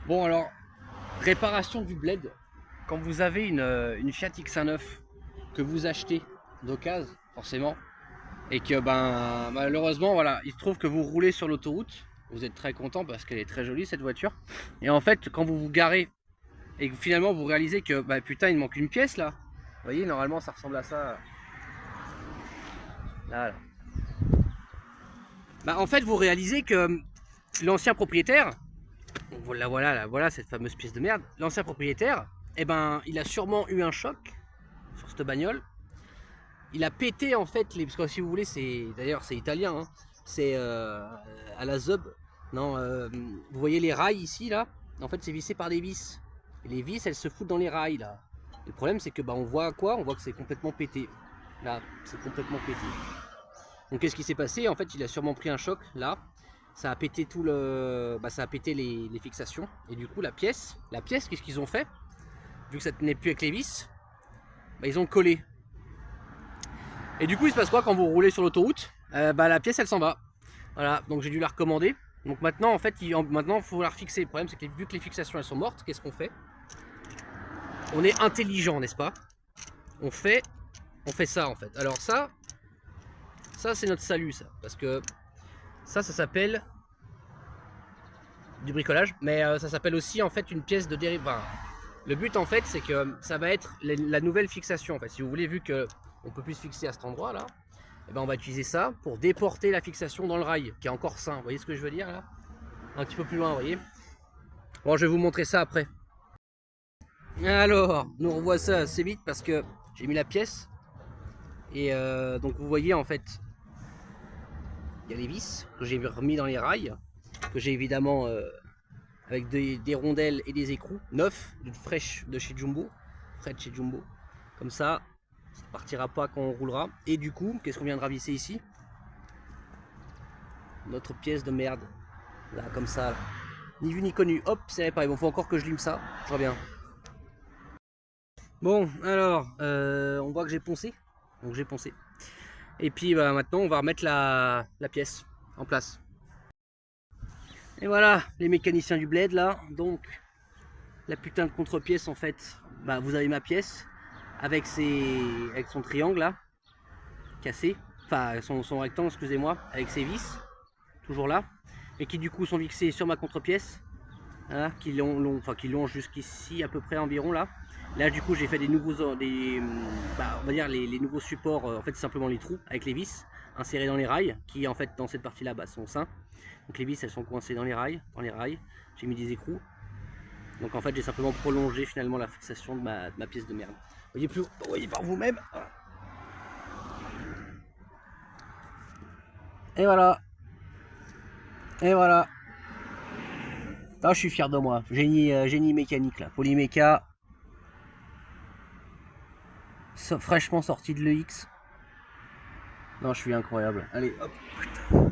Bon alors, réparation du bled. Quand vous avez une Fiat X1.9 que vous achetez d'occasion, forcément, et que ben malheureusement voilà, il se trouve que vous roulez sur l'autoroute, vous êtes très content parce qu'elle est très jolie cette voiture, et en fait quand vous vous garez et que finalement vous réalisez que bah putain il manque une pièce là, vous voyez normalement ça ressemble à ça, là, là. Bah en fait vous réalisez que l'ancien propriétaire, voilà cette fameuse pièce de merde, l'ancien propriétaire, eh ben il a sûrement eu un choc sur cette bagnole. Il a pété en fait les. Parce que si vous voulez, c'est. D'ailleurs c'est italien, hein. C'est à la Zob. Non, vous voyez les rails ici là. En fait c'est vissé par des vis. Et les vis elles se foutent dans les rails là. Et le problème c'est que bah on voit quoi? On voit que c'est complètement pété. Là, c'est complètement pété. Donc qu'est-ce qui s'est passé? En fait il a sûrement pris un choc là. Ça a pété tout le. Bah ça a pété les fixations. Et du coup la pièce, qu'est-ce qu'ils ont fait? Vu que ça tenait plus avec les vis, bah, ils ont collé. Et du coup, il se passe quoi quand vous roulez sur l'autoroute? Bah, la pièce, elle s'en va. Voilà, donc j'ai dû la recommander. Donc maintenant, en fait, maintenant, il faut la refixer. Le problème, c'est que vu que les fixations, elles sont mortes, qu'est-ce qu'on fait? On est intelligent, n'est-ce pas? On fait ça, en fait. Alors ça c'est notre salut, ça. Parce que ça s'appelle du bricolage. Mais ça s'appelle aussi, en fait, une pièce de dérivation. Enfin, le but, en fait, c'est que ça va être la nouvelle fixation. En fait, si vous voulez, vu que on peut plus se fixer à cet endroit-là, et ben on va utiliser ça pour déporter la fixation dans le rail, qui est encore sain. Vous voyez ce que je veux dire là? Un petit peu plus loin, vous voyez? Bon, je vais vous montrer ça après. Alors, nous revoit ça assez vite parce que j'ai mis la pièce. Et donc vous voyez en fait, il y a les vis que j'ai remis dans les rails, que j'ai évidemment avec des rondelles et des écrous neufs, fraîches de chez Jumbo, frais de chez Jumbo. Comme ça partira pas quand on roulera. Et du coup, qu'est-ce qu'on viendra visser ici? Notre pièce de merde. Là, comme ça. Là. Ni vu ni connu. Hop, c'est réparé. Bon, faut encore que je lime ça. Je reviens. Bon, alors, on voit que j'ai poncé. Donc j'ai poncé. Et puis bah, maintenant, on va remettre la pièce en place. Et voilà, les mécaniciens du bled là. Donc, la putain de contre-pièce en fait. Bah, vous avez ma pièce avec son triangle là, cassé. Enfin, son rectangle, excusez-moi, avec ses vis. Toujours là. Et qui du coup sont fixés sur ma contre-pièce. Hein, qui l'ont jusqu'ici à peu près environ là. Là du coup j'ai fait des nouveaux, on va dire les nouveaux supports, en fait c'est simplement les trous avec les vis insérés dans les rails, qui en fait dans cette partie là bah, sont sains. Donc les vis elles sont coincées dans les rails, j'ai mis des écrous. Donc en fait j'ai simplement prolongé finalement la fixation de ma pièce de merde. Vous voyez par vous-même. Et voilà. Et voilà. Ah, je suis fier de moi. Génie mécanique là. Polyméca. Fraîchement sorti de l'EX. Non, je suis incroyable. Allez, hop. Putain.